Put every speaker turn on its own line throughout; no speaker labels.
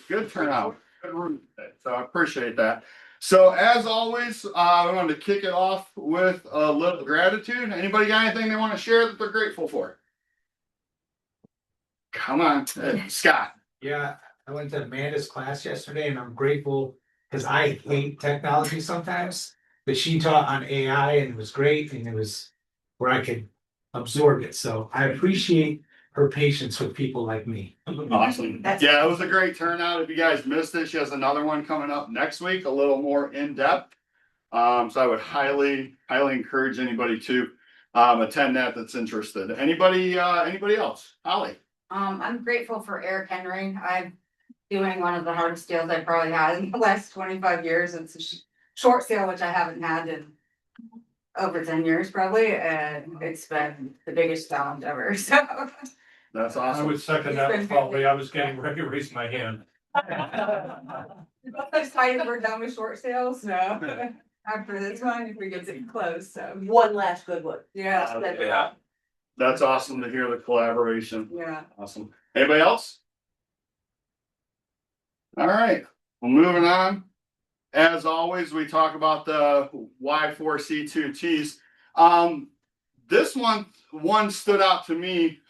good turnout. Good room today, so I appreciate that. So as always, I wanted to kick it off with a little gratitude. Anybody got anything they want to share that they're grateful for? Come on, Scott.
Yeah, I went to Amanda's class yesterday and I'm grateful because I hate technology sometimes. But she taught on AI and it was great and it was where I could absorb it. So I appreciate her patience with people like me.
Awesome. Yeah, it was a great turnout. If you guys missed it, she has another one coming up next week, a little more in depth. So I would highly encourage anybody to attend that's interested. Anybody else? Holly.
I'm grateful for Eric Henry. I'm doing one of the hardest deals I probably had in the last 25 years. It's a short sale, which I haven't had in over 10 years probably, and it's been the biggest challenge ever. So
That's
I
awesome.
would second that probably. I was getting ready to raise my hand.
I'm excited we're done with short sales, so after this one, if we get it close, so
One last good one.
yeah.
Yeah.
That's awesome to hear the collaboration.
Yeah.
Awesome. Anybody else? All right. Well, moving on. As always, we talk about the Y4C2Ts. This one stood out to me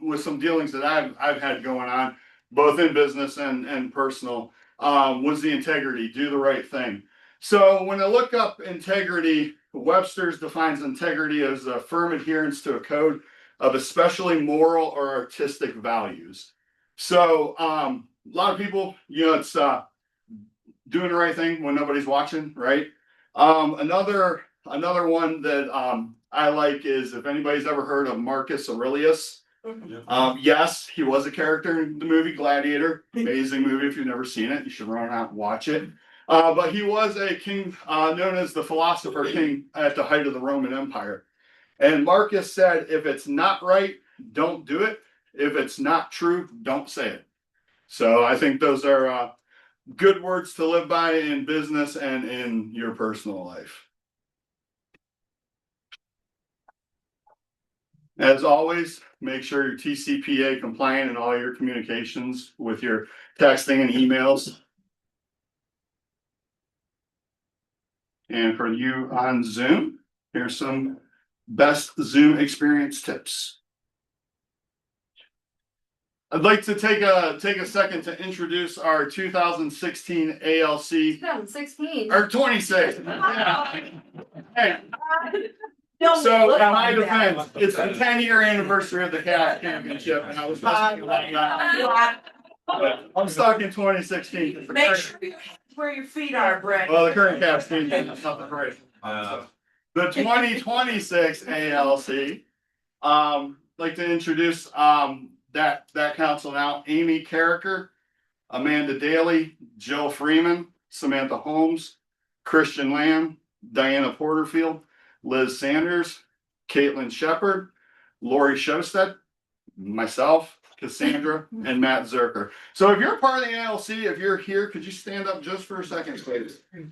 with some dealings that I've had going on, both in business and personal, was the integrity, do the right thing. So when I look up integrity, Webster's defines integrity as a firm adherence to a code of especially moral or artistic values. So a lot of people, it's doing the right thing when nobody's watching, right? Another one that I like is, if anybody's ever heard of Marcus Aurelius. Yes, he was a character in the movie Gladiator. Amazing movie. If you've never seen it, you should run out and watch it. But he was a king known as the philosopher king at the height of the Roman Empire. And Marcus said, if it's not right, don't do it. If it's not true, don't say it. So I think those are good words to live by in business and in your personal life. As always, make sure you're TCPA compliant in all your communications with your texting and emails. And for you on Zoom, here's some best Zoom experience tips. I'd like to take a second to introduce our 2016 ALC
2016.
or 26. Yeah. Hey,
Don't
so
look
in my
like that.
defense, it's the 10-year anniversary of the CAT championship, and I was talking about that. I'm stuck in 2016.
Make sure you have where your feet are, Brett.
Well, the current Cavs team is nothing great. The 2026 ALC. Like to introduce that council now: Amy Carricker, Amanda Daly, Jill Freeman, Samantha Holmes, Christian Lamb, Diana Porterfield, Liz Sanders, Caitlin Shepard, Lori Shosted, myself, Cassandra, and Matt Zerker. So if you're part of the ALC, if you're here, could you stand up just for a second, please? I'd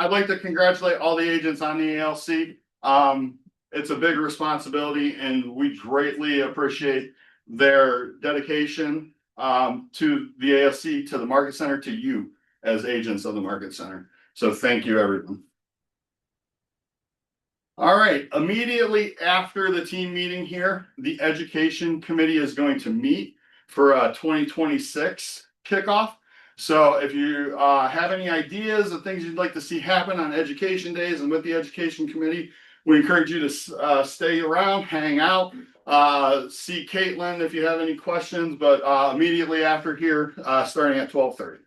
like to congratulate all the agents on the ALC. It's a big responsibility, and we greatly appreciate their dedication to the ALC, to the Market Center, to you as agents of the Market Center. So thank you, everyone. All right, immediately after the team meeting here, the Education Committee is going to meet for a 2026 kickoff. So if you have any ideas of things you'd like to see happen on education days and with the Education Committee, we encourage you to stay around, hang out, see Caitlin if you have any questions, but immediately after here, starting at 12:30.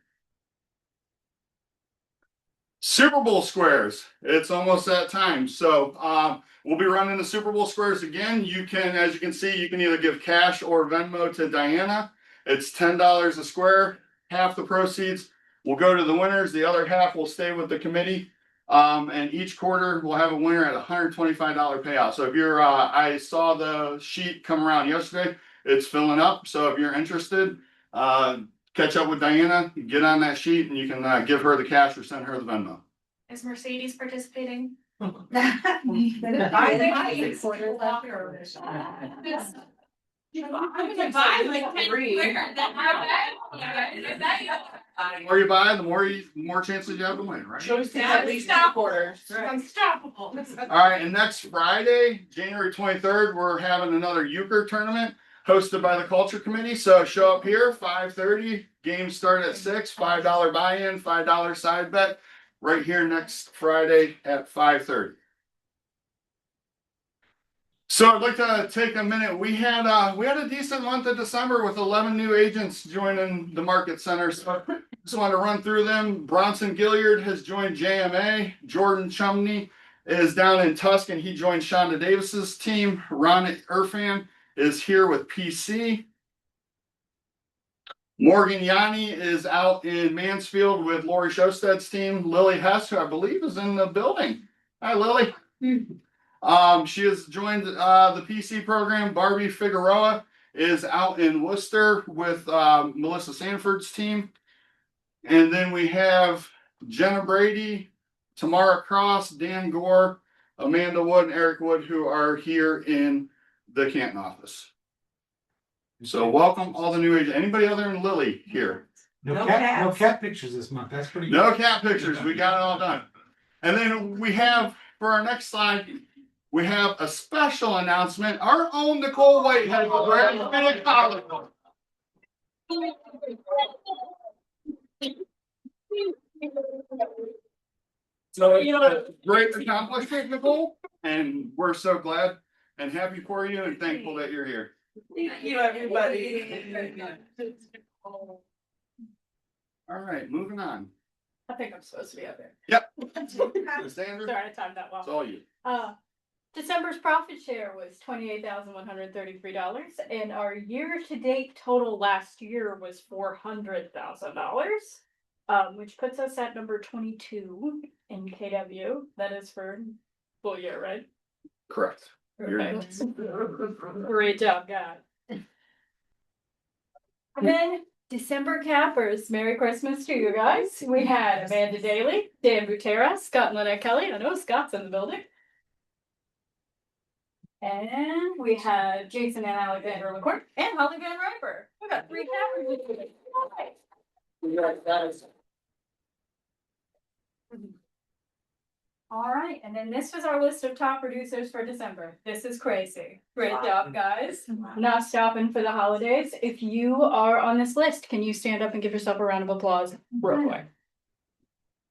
Super Bowl squares. It's almost that time. So we'll be running the Super Bowl squares again. You can, as you can see, you can either give cash or Venmo to Diana. It's $10 a square. Half the proceeds will go to the winners. The other half will stay with the committee. And each quarter we'll have a winner at $125 payout. So if you're, I saw the sheet come around yesterday. It's filling up. So if you're interested, catch up with Diana, get on that sheet, and you can give her the cash or send her the Venmo.
Is Mercedes participating?
I'm gonna buy like 10 quicker than
The more you buy, the more chances you have to win, right?
Unstoppable.
All right, and next Friday, January 23rd, we're having another euchre tournament hosted by the Culture Committee. So show up here, 5:30. Games start at 6. $5 buy-in, $5 side bet. Right here next Friday at 5:30. So I'd like to take a minute. We had a decent month of December with 11 new agents joining the market center. So just want to run through them. Bronson Gilliard has joined JMA. Jordan Chumney is down in Tuscan. He joined Shonda Davis's team. Ron Irfan is here with PC. Morgan Yanni is out in Mansfield with Lori Shosted's team. Lily Hess, who I believe is in the building. Hi, Lily. She has joined the PC program. Barbie Figueroa is out in Worcester with Melissa Sanford's team. And then we have Jenna Brady, Tamara Cross, Dan Gore, Amanda Wood, and Eric Wood, who are here in the Canton office. So welcome all the new agents. Anybody other than Lily here?
No cat pictures this month. That's pretty good.
No cat pictures. We got it all done. And then we have, for our next slide, we have a special announcement. Our own Nicole Whitehead will graduate at college. So it's a great accomplishment, Nicole, and we're so glad and happy for you and thankful that you're here.
Thank you, everybody.
All right, moving on.
I think I'm supposed to be up there.
Yep. Ms. Andrews,
Sorry, I timed that well.
it's all you.
December's profit share was $28,133, and our year-to-date total last year was $400,000, which puts us at number 22 in KW. That is for full year, right?
Correct.
Perfect. Great job, guys. And then December cappers, Merry Christmas to you guys. We had Amanda Daly, Dan Butera, Scott and Lynette Kelly. I know Scott's in the building. And we had Jason and Alexander McCourt and Holly Van Riper. We got 3 cappers. All right, and then this was our list of top producers for December. This is crazy. Great job, guys. Not stopping for the holidays. If you are on this list, can you stand up and give yourself a round of applause real quick?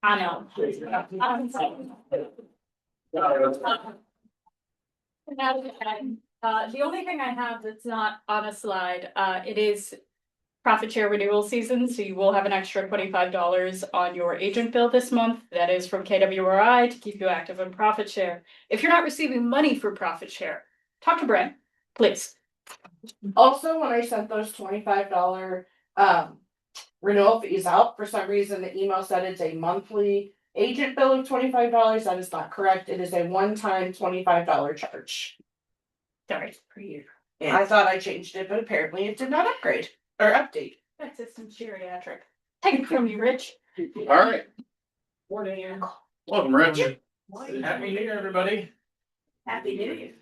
I know. The only thing I have that's not on a slide, it is profit share renewal season, so you will have an extra $25 on your agent bill this month. That is from KWRI to keep you active in profit share. If you're not receiving money for profit share, talk to Brent, please.
Also, when I sent those $25 renewal fees out, for some reason the email said it's a monthly agent bill of $25. That is not correct. It is a one-time $25 charge.
Sorry, per year.
I thought I changed it, but apparently it did not upgrade or update.
That's system geriatric. Take it from you, Rich.
All right.
Morning.
Welcome, Rich.
Happy New Year, everybody.
Happy New Year.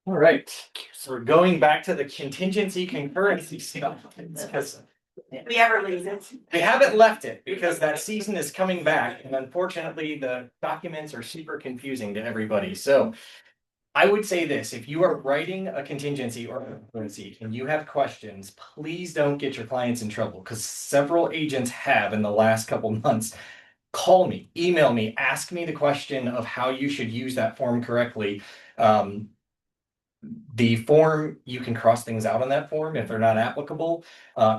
All right, so we're going back to the contingency concurrency stuff. Because
We ever leave it.
we haven't left it because that season is coming back and unfortunately the documents are super confusing to everybody. So I would say this, if you are writing a contingency or a concurrency and you have questions, please don't get your clients in trouble because several agents have in the last couple months. Call me, email me, ask me the question of how you should use that form correctly. The form, you can cross things out on that form if they're not applicable.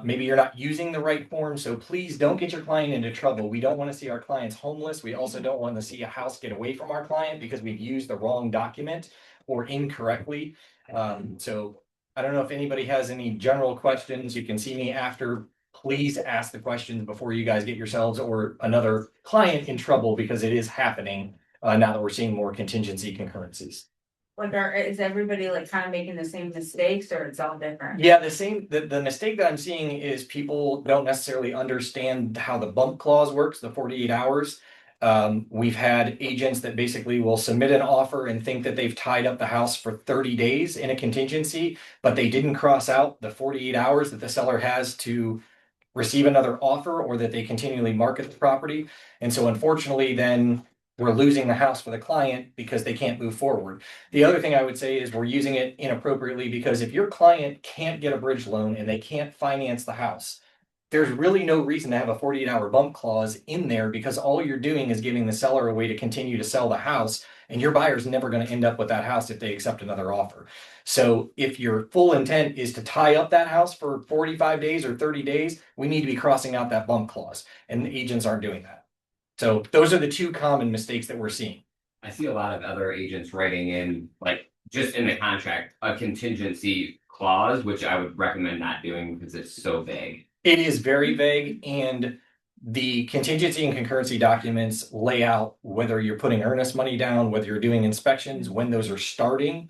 Maybe you're not using the right form, so please don't get your client into trouble. We don't want to see our clients homeless. We also don't want to see a house get away from our client because we've used the wrong document or incorrectly. So I don't know if anybody has any general questions. You can see me after. Please ask the questions before you guys get yourselves or another client in trouble because it is happening now that we're seeing more contingency concurrencies.
Like, is everybody like kind of making the same mistakes or it's all different?
Yeah, the mistake that I'm seeing is people don't necessarily understand how the bump clause works, the 48 hours. We've had agents that basically will submit an offer and think that they've tied up the house for 30 days in a contingency, but they didn't cross out the 48 hours that the seller has to receive another offer or that they continually market the property. And so unfortunately, then we're losing the house for the client because they can't move forward. The other thing I would say is we're using it inappropriately because if your client can't get a bridge loan and they can't finance the house, there's really no reason to have a 48-hour bump clause in there because all you're doing is giving the seller a way to continue to sell the house, and your buyer's never going to end up with that house if they accept another offer. So if your full intent is to tie up that house for 45 days or 30 days, we need to be crossing out that bump clause, and the agents aren't doing that. So those are the two common mistakes that we're seeing.
I see a lot of other agents writing in, like, just in the contract, a contingency clause, which I would recommend not doing because it's so vague.
It is very vague, and the contingency and concurrency documents lay out whether you're putting earnest money down, whether you're doing inspections, when those are starting.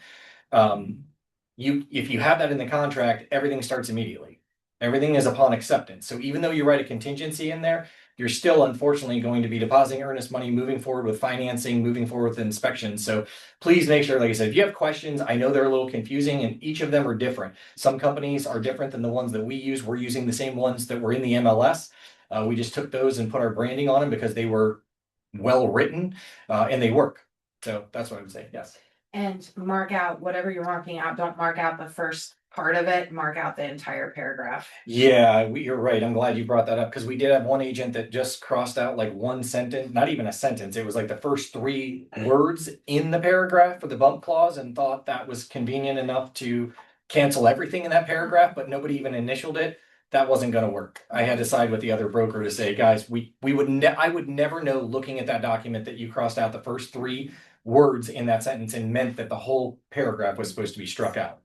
If you have that in the contract, everything starts immediately. Everything is upon acceptance. So even though you write a contingency in there, you're still unfortunately going to be depositing earnest money, moving forward with financing, moving forward with inspections. So please make sure, like I said, if you have questions, I know they're a little confusing and each of them are different. Some companies are different than the ones that we use. We're using the same ones that were in the MLS. We just took those and put our branding on them because they were well written and they work. So that's what I would say. Yes.
And mark out whatever you're marking out, don't mark out the first part of it, mark out the entire paragraph.
Yeah, you're right. I'm glad you brought that up because we did have one agent that just crossed out like one sentence, not even a sentence. It was like the first 3 words in the paragraph for the bump clause and thought that was convenient enough to cancel everything in that paragraph, but nobody even initialed it. That wasn't going to work. I had to side with the other broker to say, guys, I would never know looking at that document that you crossed out the first 3 words in that sentence and meant that the whole paragraph was supposed to be struck out.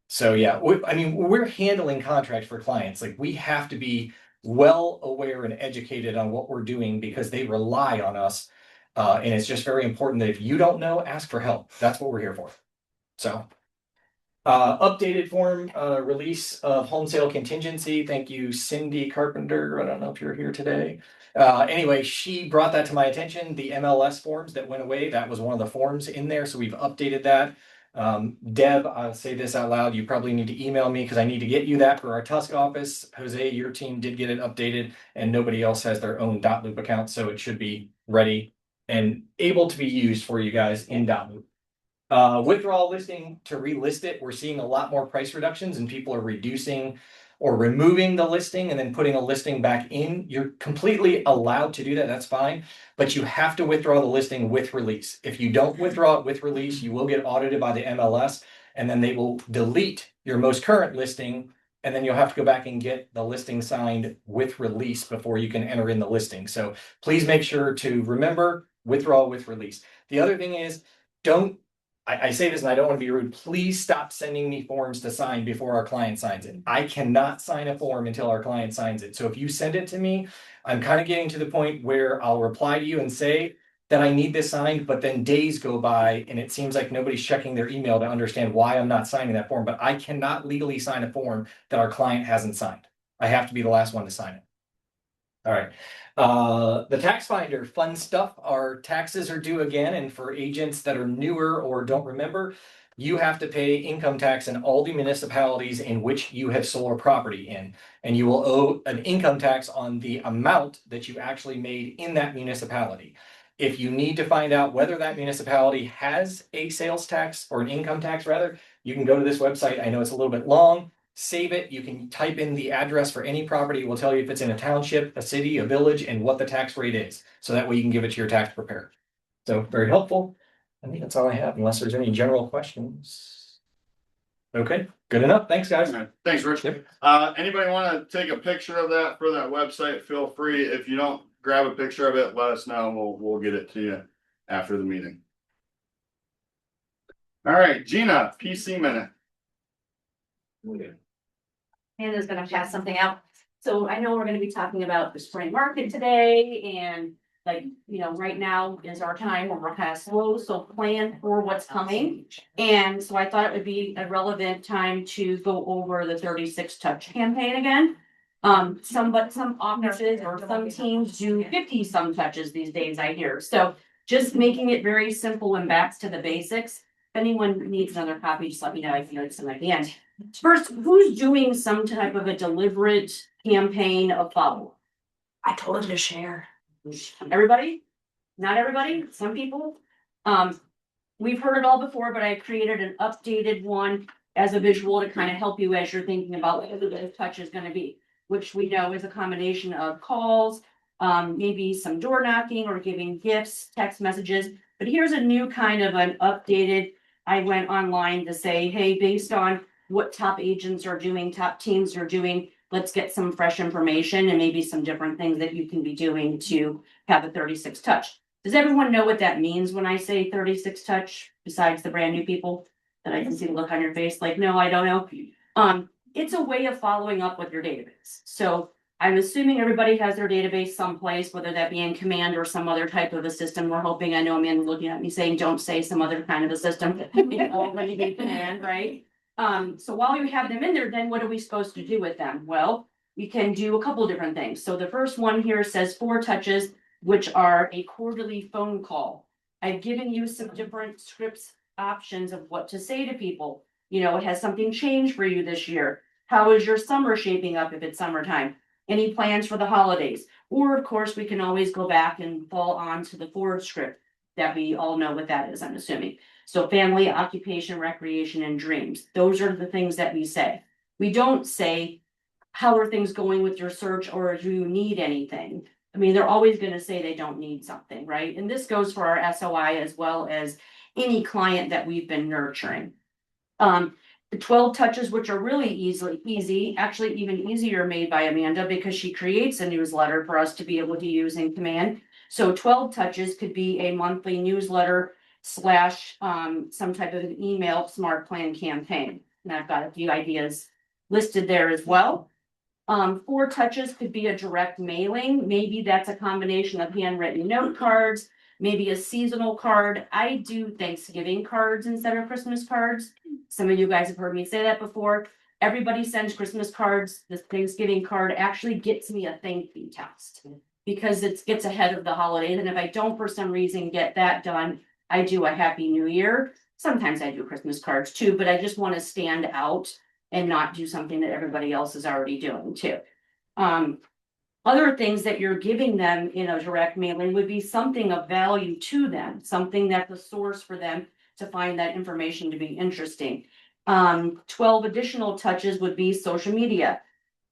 So yeah, we're handling contracts for clients. Like we have to be well aware and educated on what we're doing because they rely on us. And it's just very important that if you don't know, ask for help. That's what we're here for. So updated form release of home sale contingency. Thank you, Cindy Carpenter. I don't know if you're here today. Anyway, she brought that to my attention. The MLS forms that went away, that was one of the forms in there. So we've updated that. Deb, I'll say this out loud. You probably need to email me because I need to get you that for our Tusk office. Jose, your team did get it updated and nobody else has their own .loop account. So it should be ready and able to be used for you guys in .loop. Withdrawal listing to relist it. We're seeing a lot more price reductions and people are reducing or removing the listing and then putting a listing back in. You're completely allowed to do that. That's fine. But you have to withdraw the listing with release. If you don't withdraw it with release, you will get audited by the MLS and then they will delete your most current listing. And then you'll have to go back and get the listing signed with release before you can enter in the listing. So please make sure to remember withdraw with release. The other thing is I say this and I don't want to be rude. Please stop sending me forms to sign before our client signs it. I cannot sign a form until our client signs it. So if you send it to me, I'm kind of getting to the point where I'll reply to you and say that I need this signed, but then days go by and it seems like nobody's checking their email to understand why I'm not signing that form. But I cannot legally sign a form that our client hasn't signed. I have to be the last one to sign it. All right. The tax finder, fun stuff. Our taxes are due again. And for agents that are newer or don't remember, you have to pay income tax in all the municipalities in which you have sold a property in. And you will owe an income tax on the amount that you actually made in that municipality. If you need to find out whether that municipality has a sales tax or an income tax rather, you can go to this website. I know it's a little bit long. Save it. You can type in the address for any property. It will tell you if it's in a township, a city, a village, and what the tax rate is. So that way you can give it to your tax preparer. So very helpful. I think that's all I have, unless there's any general questions. Okay, good enough. Thanks, guys.
All right. Thanks, Rich.
Yep.
Anybody want to take a picture of that for that website? Feel free. If you don't grab a picture of it, let us know and we'll get it to you after the meeting. All right, Gina, PC minute.
Hannah's gonna pass something out. So I know we're gonna be talking about the spring market today and like, you know, right now is our time when we're kind of slow, so plan for what's coming. And so I thought it would be a relevant time to go over the 36 touch campaign again. Some offices or some teams do 50 some touches these days, I hear. So just making it very simple and back to the basics. If anyone needs another copy, just let me know. I can note some at the end. First, who's doing some type of a deliberate campaign of follow?
I told him to share.
Everybody? Not everybody, some people. We've heard it all before, but I created an updated one as a visual to kind of help you as you're thinking about what the touch is gonna be, which we know is a combination of calls, maybe some door knocking or giving gifts, text messages. But here's a new kind of an updated, I went online to say, hey, based on what top agents are doing, top teams are doing, let's get some fresh information and maybe some different things that you can be doing to have a 36 touch. Does everyone know what that means when I say 36 touch, besides the brand new people? That I can see the look on your face, like, no, I don't know. It's a way of following up with your database. So I'm assuming everybody has their database someplace, whether that be in Command or some other type of a system. We're hoping, I know Amanda's looking at me saying, don't say some other kind of a system. It already be Command, right? So while you have them in there, then what are we supposed to do with them? Well, we can do a couple different things. So the first one here says 4 touches, which are a quarterly phone call. I've given you some different scripts options of what to say to people. You know, has something changed for you this year? How is your summer shaping up if it's summertime? Any plans for the holidays? Or of course, we can always go back and fall onto the forward script that we all know what that is, I'm assuming. So family, occupation, recreation, and dreams. Those are the things that we say. We don't say, how are things going with your search, or do you need anything? I mean, they're always gonna say they don't need something, right? And this goes for our SOI as well as any client that we've been nurturing. The 12 touches, which are really easy, actually even easier made by Amanda because she creates a newsletter for us to be able to use in Command. So 12 touches could be a monthly newsletter / some type of an email smart plan campaign. And I've got a few ideas listed there as well. 4 touches could be a direct mailing. Maybe that's a combination of handwritten note cards, maybe a seasonal card. I do Thanksgiving cards instead of Christmas cards. Some of you guys have heard me say that before. Everybody sends Christmas cards. This Thanksgiving card actually gets me a thank you text because it gets ahead of the holidays. And if I don't for some reason get that done, I do a Happy New Year. Sometimes I do Christmas cards too, but I just want to stand out and not do something that everybody else is already doing too. Other things that you're giving them in a direct mailing would be something of value to them, something that's a source for them to find that information to be interesting. 12 additional touches would be social media.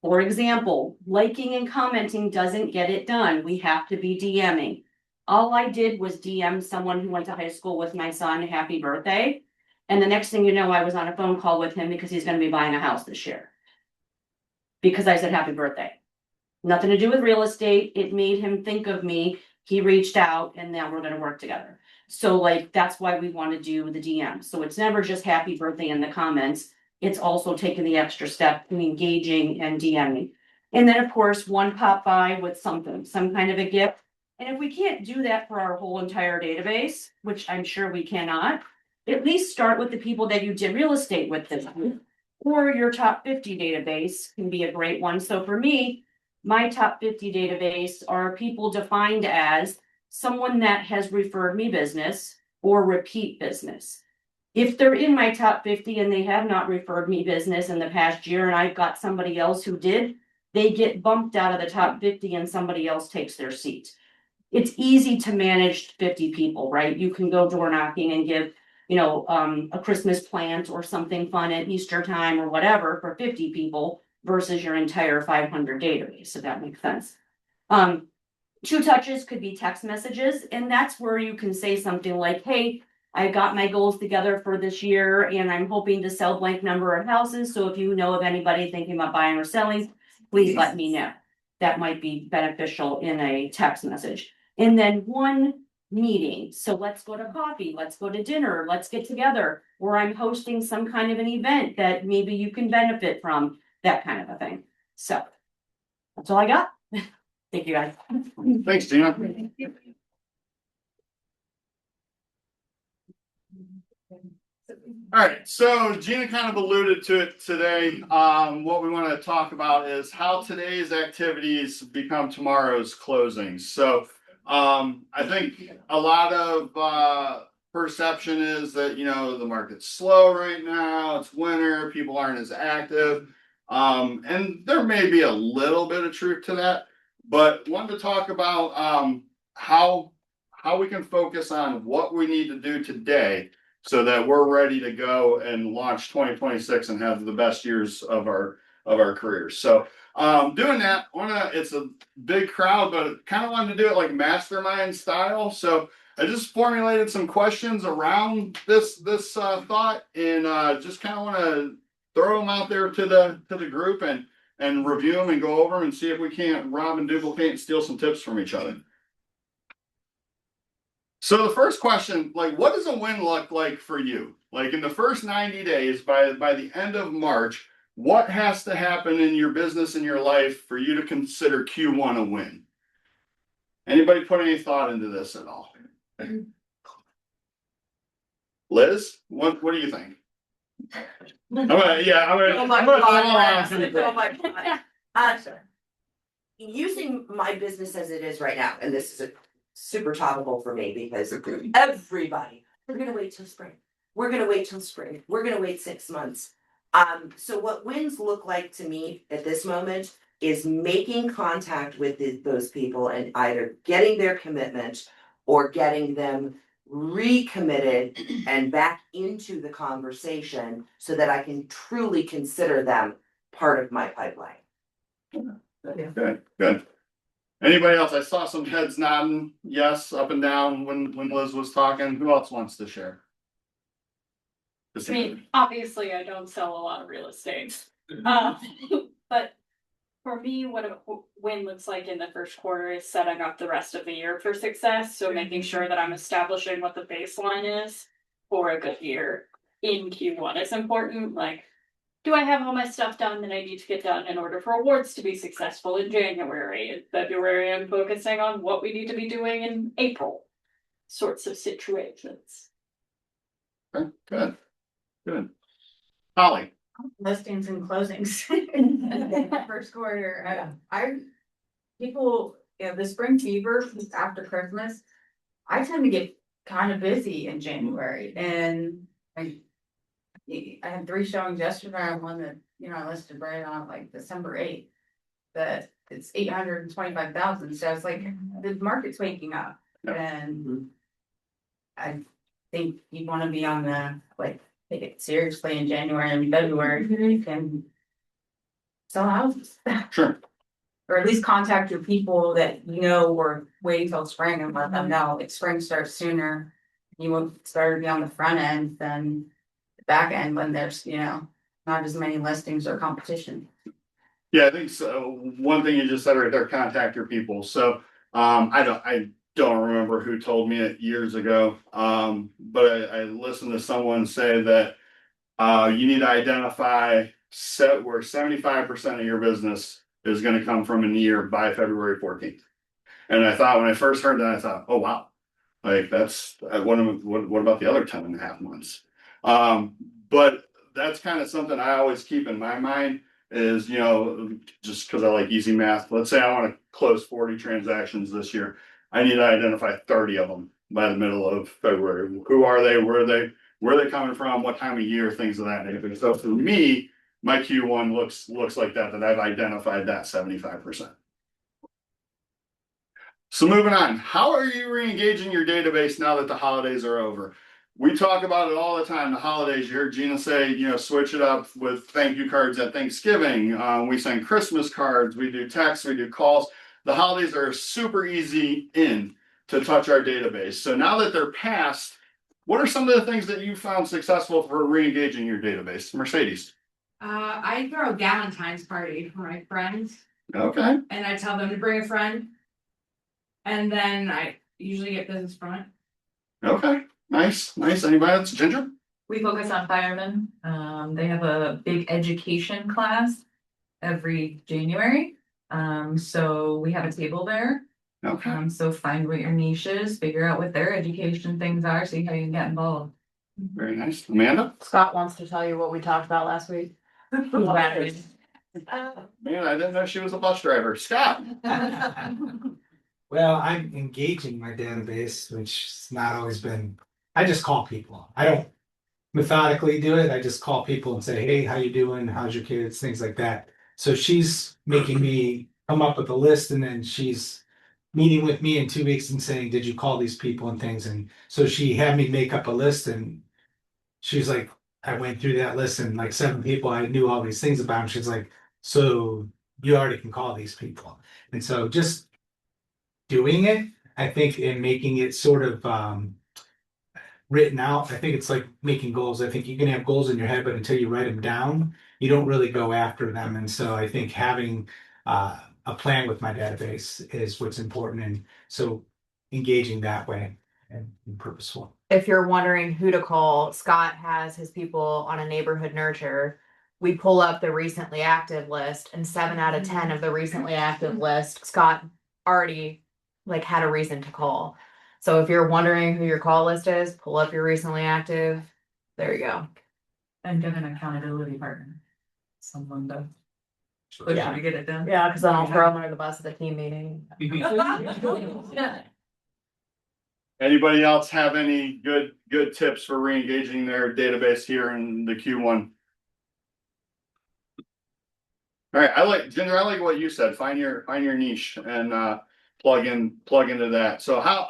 For example, liking and commenting doesn't get it done. We have to be DMing. All I did was DM someone who went to high school with my son, happy birthday. And the next thing you know, I was on a phone call with him because he's going to be buying a house this year. Because I said happy birthday. Nothing to do with real estate. It made him think of me. He reached out and now we're going to work together. So like, that's why we want to do the DM. So it's never just happy birthday in the comments. It's also taking the extra step in engaging and DMing. And then of course, one pop by with something, some kind of a gift. And if we can't do that for our whole entire database, which I'm sure we cannot, at least start with the people that you did real estate with this week. Or your top 50 database can be a great one. So for me, my top 50 database are people defined as someone that has referred me business or repeat business. If they're in my top 50 and they have not referred me business in the past year and I've got somebody else who did, they get bumped out of the top 50 and somebody else takes their seat. It's easy to manage 50 people, right? You can go door knocking and give, a Christmas plant or something fun at Easter time or whatever for 50 people versus your entire 500 database, if that makes sense. 2 touches could be text messages, and that's where you can say something like, hey, I got my goals together for this year and I'm hoping to sell blank number of houses. So if you know of anybody thinking about buying or selling, please let me know. That might be beneficial in a text message. And then 1 meeting. So let's go to coffee, let's go to dinner, let's get together, or I'm hosting some kind of an event that maybe you can benefit from, that kind of a thing. So that's all I got. Thank you guys.
Thanks, Tina. right, so Gina kind of alluded to it today. What we want to talk about is how today's activities become tomorrow's closings. So, I think a lot of perception is that, you know, the market's slow right now, it's winter, people aren't as active. And there may be a little bit of truth to that, but wanted to talk about how we can focus on what we need to do today so that we're ready to go and launch 2026 and have the best years of our careers. So doing that, it's a big crowd, but kind of wanted to do it like mastermind style. So I just formulated some questions around this thought, and just kind of want to throw them out there to the group and review them and go over them and see if we can't rob and duplicate and steal some tips from each other. So the first question, like, what does a win look like for you? Like in the first 90 days, by the end of March, what has to happen in your business, in your life, for you to consider Q1 a win? Anybody put any thought into this at all? Liz, what do you think? I'm gonna
Oh my
throw it
God,
all out to the group.
oh my God. Using my business as it is right now, and this is a super topical for me because everybody, we're gonna wait till spring. We're gonna wait till spring. We're gonna wait 6 months. So what wins look like to me at this moment is making contact with those people and either getting their commitment or getting them recommitted and back into the conversation so that I can truly consider them part of my pipeline.
Good. Anybody else? I saw some heads nodding, yes, up and down when Liz was talking. Who else wants to share?
I mean, obviously, I don't sell a lot of real estate. But for me, what a win looks like in the first quarter is setting up the rest of the year for success. So making sure that I'm establishing what the baseline is for a good year in Q1 is important. Like, do I have all my stuff done that I need to get done in order for awards to be successful in January? In February, I'm focusing on what we need to be doing in April, sorts of situations.
Okay, good. Holly.
Listings and closings. First quarter, people, you know, the spring fever after Christmas, I tend to get kind of busy in January, and I had 3 showings yesterday. I have one that, you know, I listed right on like December 8th, that it's 825,000. So it's like the market's waking up, and I think you want to be on the, like, take it seriously in January and February. You can sell houses.
Sure.
Or at least contact your people that you know were waiting till spring and let them know if spring starts sooner. You will start to be on the front end than the back end when there's, you know, not as many listings or competition.
Yeah, I think so. One thing you just said right there, contact your people. So I don't remember who told me it years ago. But I listened to someone say that you need to identify where 75% of your business is going to come from in a year by February 14th. And I thought, when I first heard that, I thought, oh wow, like that's what about the other 10 and a half months? But that's kind of something I always keep in my mind is, you know, just because I like easy math. Let's say I want to close 40 transactions this year. I need to identify 30 of them by the middle of February. Who are they? Where are they coming from? What time of year? Things of that nature. So for me, my Q1 looks like that I've identified that 75%. So moving on, how are you re-engaging your database now that the holidays are over? We talk about it all the time, the holidays. You heard Gina say, you know, switch it up with thank you cards at Thanksgiving. We send Christmas cards, we do texts, we do calls. The holidays are super easy to touch our database. So now that they're past, what are some of the things that you found successful for re-engaging your database? Mercedes.
I throw a Valentine's party for my friends.
Okay.
And I tell them to bring a friend. And then I usually get business from it.
Okay. Nice. Anybody else? Ginger?
We focus on firemen. They have a big education class every January. So we have a table there.
Okay.
So find what your niche is, figure out what their education things are, see how you can get involved.
Very nice. Amanda?
Scott wants to tell you what we talked about last week.
Man, I didn't know she was a bus driver. Scott?
Well, I'm engaging my database, which has not always been, I just call people. I don't methodically do it. I just call people and say, hey, how you doing? How's your kids? Things like that. So she's making me come up with a list, and then she's meeting with me in 2 weeks and saying, did you call these people and things? And so she had me make up a list, and she's like, I went through that list and like 7 people I knew all these things about. And she's like, so you already can call these people. And so just doing it, I think, and making it sort of written out. I think it's like making goals. I think you can have goals in your head, but until you write them down, you don't really go after them. And so I think having a plan with my database is what's important. And so engaging that way and purposeful.
If you're wondering who to call, Scott has his people on a neighborhood nurture. We pull up the recently active list, and 7 out of 10 of the recently active list, Scott already like had a reason to call. So if you're wondering who your call list is, pull up your recently active. There you go.
And get an accountability partner. Someone to push you to get it done.
Yeah, because then I'll throw him under the bus at the team meeting.
Anybody else have any good tips for re-engaging their database here in the Q1? All right, Ginger, I like what you said. Find your niche and plug into that. So how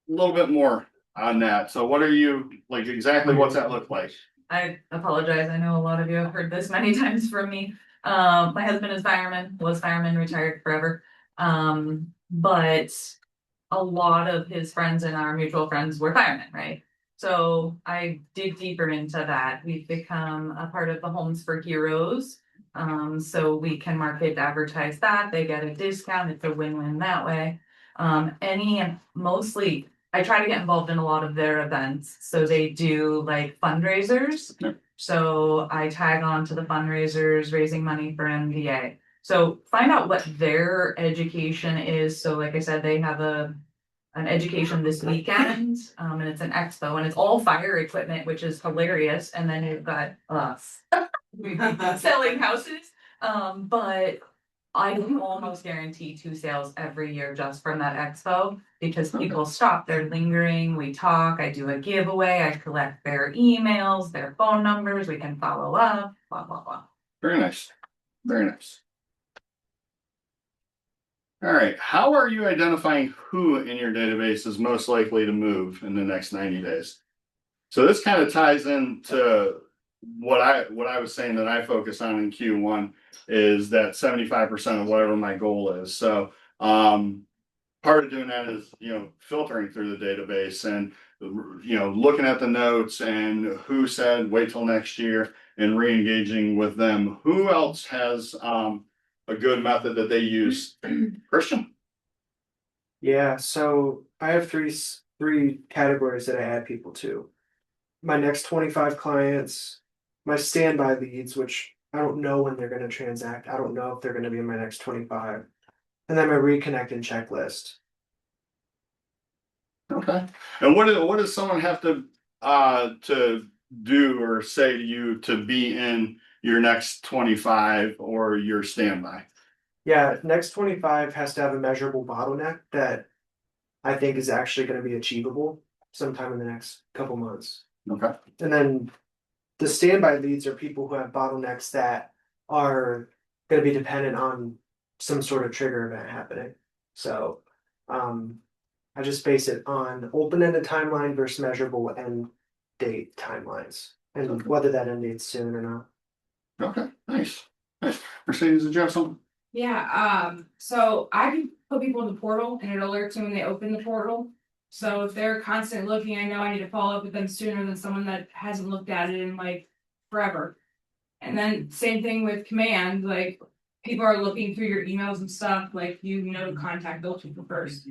a little bit more on that. So what are you like exactly, what's that look like?
I apologize. I know a lot of you have heard this many times from me. My husband is fireman, was fireman, retired forever. But a lot of his friends and our mutual friends were firemen, right? So I dig deeper into that. We've become a part of the Homes for Heroes. So we can market, advertise that. They get a discount. It's a win-win that way. Mostly I try to get involved in a lot of their events. So they do like fundraisers.
Yep.
So I tag on to the fundraisers, raising money for MVA. So find out what their education is. So like I said, they have an education this weekend, and it's an expo, and it's all fire equipment, which is hilarious. And then you've got us selling houses. But I can almost guarantee 2 sales every year just from that expo because people stop, they're lingering, we talk, I do a giveaway, I collect their emails, their phone numbers, we can follow up, blah, blah, blah.
Very nice. Very nice. All right, how are you identifying who in your database is most likely to move in the next 90 days? So this kind of ties into what I was saying that I focus on in Q1 is that 75% of whatever my goal is. So part of doing that is, filtering through the database and, looking at the notes and who said wait till next year and re-engaging with them. Who else has a good method that they use? Christian?
Yeah, so I have three categories that I add people to. My next 25 clients, my standby leads, which I don't know when they're going to transact. I don't know if they're going to be in my next 25. And then my reconnect and checklist.
Okay. And what does someone have to do or say to you to be in your next 25 or your standby?
Yeah, next 25 has to have a measurable bottleneck that I think is actually going to be achievable sometime in the next couple months.
Okay.
And then the standby leads are people who have bottlenecks that are going to be dependent on some sort of trigger event happening. So I just base it on open-ended timeline versus measurable end date timelines and whether that end date's soon or not.
Okay, nice. Mercedes, did you have something?
Yeah, so I can put people in the portal and it alerts them when they open the portal. So if they're constantly looking, I know I need to follow up with them sooner than someone that hasn't looked at it in like forever. And then same thing with command, like people are looking through your emails and stuff, like you know to contact those people first.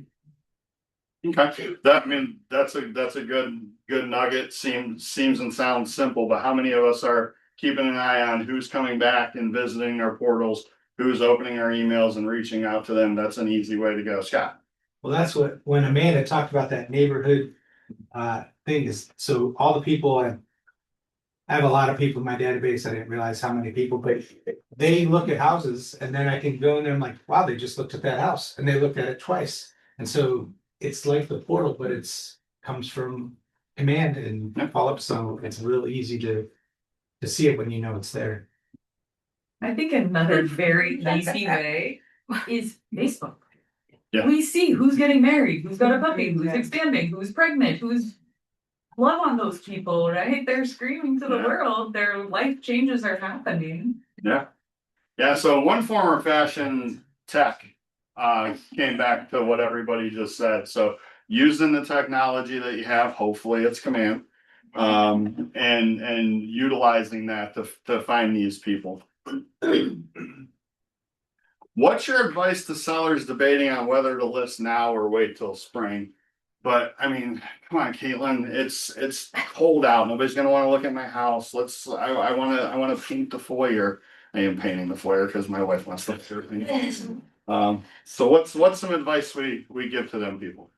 Okay, that's a good nugget. Seems and sounds simple, but how many of us are keeping an eye on who's coming back and visiting our portals, who's opening our emails and reaching out to them? That's an easy way to go. Scott.
Well, that's when Amanda talked about that neighborhood thing is, so all the people I have a lot of people in my database. I didn't realize how many people, but they look at houses and then I can go in there and like, wow, they just looked at that house and they looked at it twice. And so it's like the portal, but comes from command and follow up. So it's real easy to see it when you know it's there.
I think another very easy way is Facebook.
Yeah.
We see who's getting married, who's got a puppy, who's expanding, who's pregnant, who's love on those people, right? They're screaming to the
Yeah.
world, their life changes are happening.
Yeah. Yeah, so one form or fashion tech came back to what everybody just said. So using the technology that you have, hopefully it's command, and utilizing that to find these people. What's your advice to sellers debating on whether to list now or wait till spring? But I mean, come on, Caitlin, it's cold out. Nobody's gonna want to look at my house. I wanna paint the foyer. I am painting the foyer because my wife wants to do things. So what's some advice we give to them people?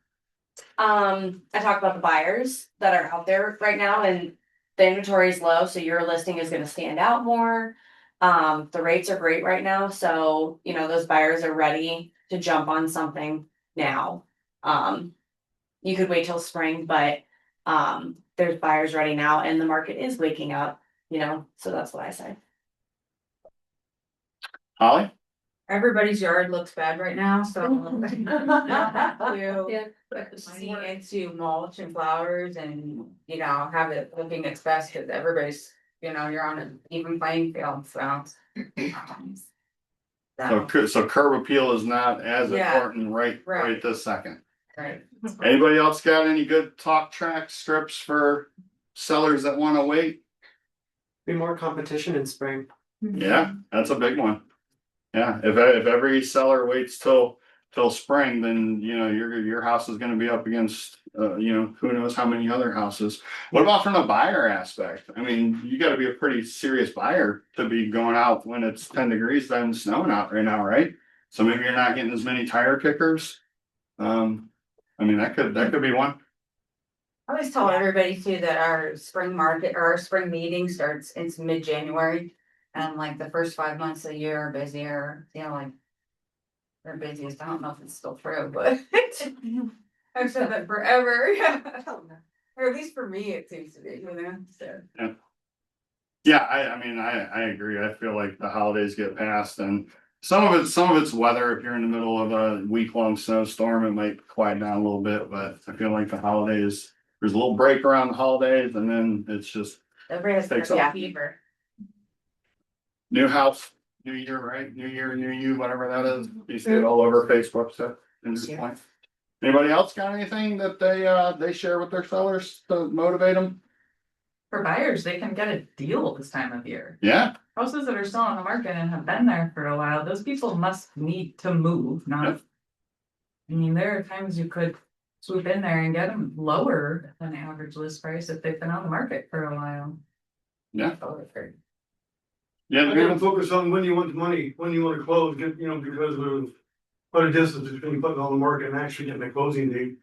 I talked about the buyers that are out there right now and the inventory is low, so your listing is gonna stand out more. The rates are great right now, so you know, those buyers are ready to jump on something now. You could wait till spring, but there's buyers ready now and the market is waking up, you know, so that's what I say.
Holly?
Everybody's yard looks bad right now, so.
Yeah.
See into mulch and flowers and, you know, have it looking its best, cause everybody's, you know, you're on an even playing field, so.
So curb appeal is not as
Yeah.
important right
Right.
this second.
Right.
Anybody else got any good talk track scripts for sellers that want to wait?
Be more competition in spring.
Yeah, that's a big one. Yeah, if every seller waits till spring, then you know your house is going to be up against you know, who knows how many other houses. What about from the buyer aspect? I mean, you got to be a pretty serious buyer to be going out when it's 10 degrees and snowing out right now, right? So maybe you're not getting as many tire kickers. I mean, that could be one.
I always tell everybody too that our spring market or our spring meeting starts in mid-January. And like the first 5 months of the year are busier, you know, like. They're busiest, I don't know if it's still true, but. I've said that forever, yeah. Or at least for me, it seems to be, you know, so.
Yeah, I mean, I agree. I feel like the holidays get passed and some of it's weather. If you're in the middle of a week-long snowstorm, it might quiet down a little bit, but I feel like the holidays, there's a little break around the holidays and then it's just
Everybody
Takes
has
off.
fever.
new house, new year, right? New year, new you, whatever that is. You see it all over Facebook, so. in this point. Anybody else got anything that they share with their sellers to motivate them?
For buyers, they can get a deal this time of year.
Yeah,
Houses that are still on the market and have been there for a while, those people must need to move, not.
Yep.
I mean, there are times you could swoop in there and get them lower than average list price if they've been on the market for a while.
yeah,
I
yeah.
gotta focus on when you want the money, when you wanna close, get, you know, because of quite a distance between putting it on the market and actually getting the closing date.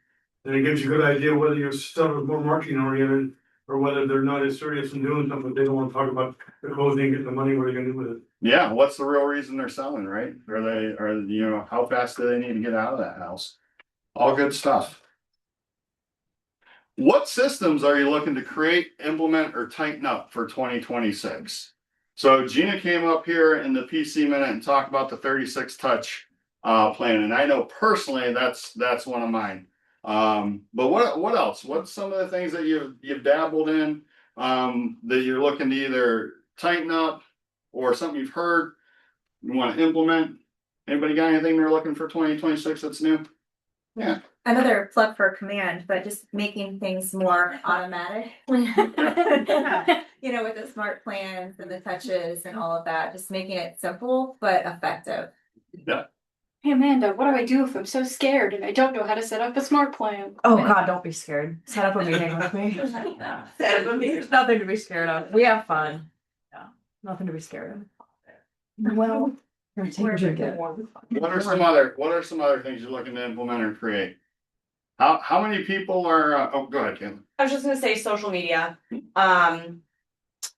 And it gives you a good idea whether you're selling more marketing oriented or whether they're not as serious in doing something, they don't wanna talk about the closing, getting the money, what are you gonna do with it?
Yeah, what's the real reason they're selling, right? You know, how fast do they need to get out of that house? All good stuff. What systems are you looking to create, implement, or tighten up for 2026? So Gina came up here in the PC minute and talked about the 36 touch plan, and I know personally that's one of mine. But what else? What's some of the things that you've dabbled in that you're looking to either tighten up or something you've heard you want to implement? Anybody got anything they're looking for 2026 that's new? Yeah.
Another plug for command, but just making things more automatic. You know, with the smart plans and the touches and all of that, just making it simple but effective.
Yeah.
Hey Amanda, what do I do if I'm so scared and I don't know how to set up a smart plan?
Oh God, don't be scared. Set up a meeting with me.
Set up a meeting.
There's nothing to be scared of. We have fun. Yeah, nothing to be scared of. Well,
What are some other things you're looking to implement or create? How many people are, oh, go ahead, Caitlin.
I was just gonna say social media,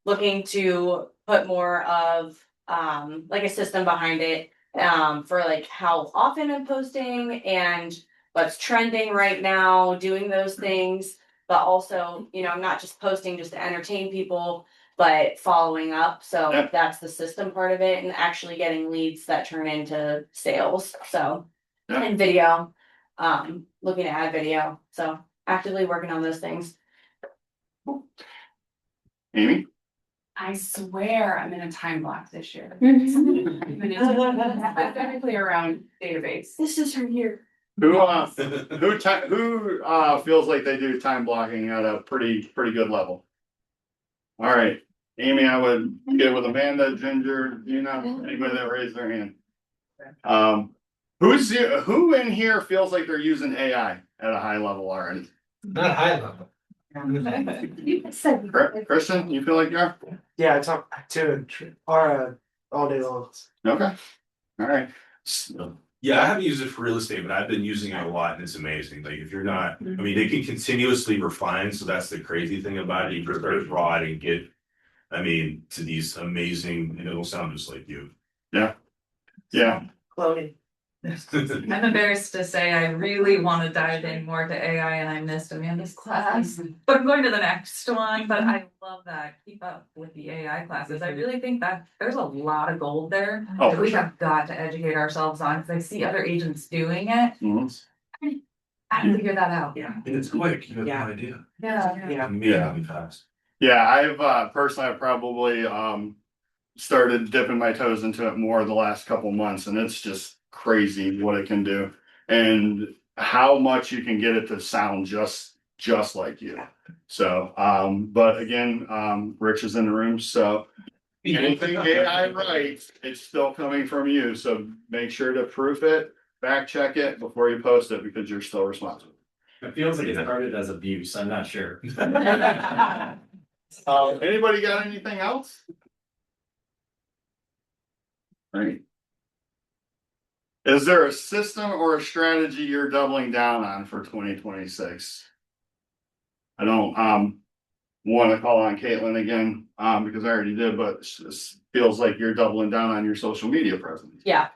looking to put more of, like a system behind it. For like how often I'm posting and what's trending right now, doing those things. But also, you know, I'm not just posting just to entertain people, but following up, so
Yeah.
that's the system part of it and actually getting leads that turn into sales, so.
Yeah.
And video, looking to add video, so actively working on those things.
Amy?
I swear I'm in a time block this year.
Mhm.
Specifically around database.
This is her year.
Who feels like they do time blocking at a pretty good level? All right, Amy, I would get with Amanda, Ginger, anybody that raised their hand. Who in here feels like they're using AI at a high level already?
Not high level.
Christian, you feel like you are?
Yeah, I talk to Ara all day long.
Okay, all right.
Yeah, I haven't used it for real estate, but I've been using it a lot and it's amazing. Like if you're not, I mean, they can continuously refine, so that's the crazy thing about it. You can start broad and get, I mean, to these amazing, and it'll sound just like you.
Yeah. Yeah.
Cloning.
I'm embarrassed to say I really want to dive in more to AI and I missed Amanda's class, but I'm going to the next one. But I love that. Keep up with the AI classes. I really think that there's a lot of gold there
Oh,
that
for
we
sure.
have got to educate ourselves on because I see other agents doing it. I have to figure that out.
Yeah.
And it's quick, you have
Yeah.
no idea.
Yeah.
Immediately fast.
Yeah, I've personally, I've probably started dipping my toes into it more the last couple months, and it's just crazy what it can do and how much you can get it to sound just like you. So, but again, Rich is in the room, so anything AI writes, it's still coming from you. So make sure to proof it, fact check it before you post it because you're still responsible.
It feels like it started as abuse, I'm not sure.
Anybody got anything else? Right. Is there a system or a strategy you're doubling down on for 2026? I don't want to call on Caitlin again because I already did, but it feels like you're doubling down on your social media presence.
Yeah.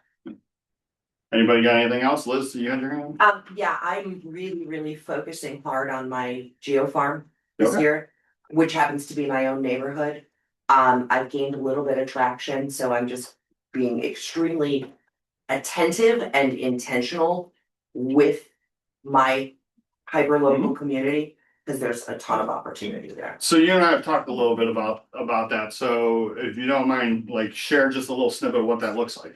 Anybody got anything else? Liz, you had your hand?
Yeah, I'm really focusing hard on my geo farm this
Okay.
year, which happens to be my own neighborhood. I've gained a little bit of traction, so I'm just being extremely attentive and intentional with my hyper local community because there's a ton of opportunity there.
So you and I have talked a little bit about that. So if you don't mind, like share just a little snippet of what that looks like.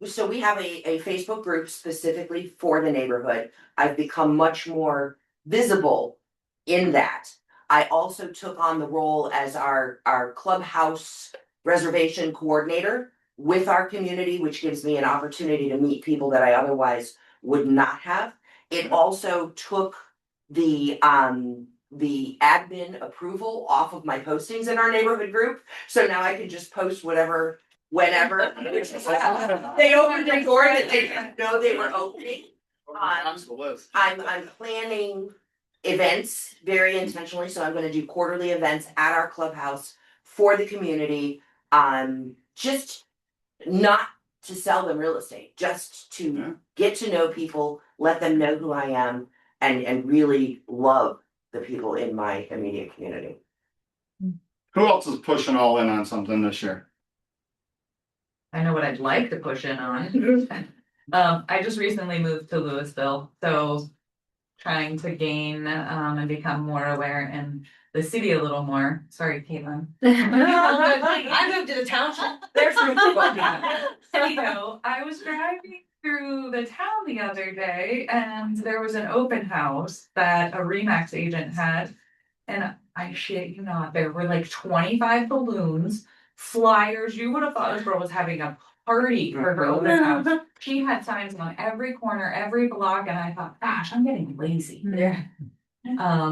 So we have a Facebook group specifically for the neighborhood. I've become much more visible in that. I also took on the role as our clubhouse reservation coordinator with our community, which gives me an opportunity to meet people that I otherwise would not have. It also took the admin approval off of my postings in our neighborhood group. So now I can just post whatever, whenever. They opened the door that they didn't know they were opening. I'm planning events very intentionally, so I'm gonna do quarterly events at our clubhouse for the community. Just not to sell them real estate, just to get to know people, let them know who I am, and really love the people in my immediate community.
Who else is pushing all in on something this year?
I know what I'd like to push in on. I just recently moved to Louisville, so trying to gain and become more aware in the city a little more. Sorry, Caitlin.
I moved to the township. There's room for both.
You know, I was driving through the town the other day and there was an open house that a Remax agent had. And I shit you not, there were like 25 balloons, flyers. You would have thought this girl was having a party for her open house. She had signs on every corner, every block, and I thought, gosh, I'm getting lazy. Yeah.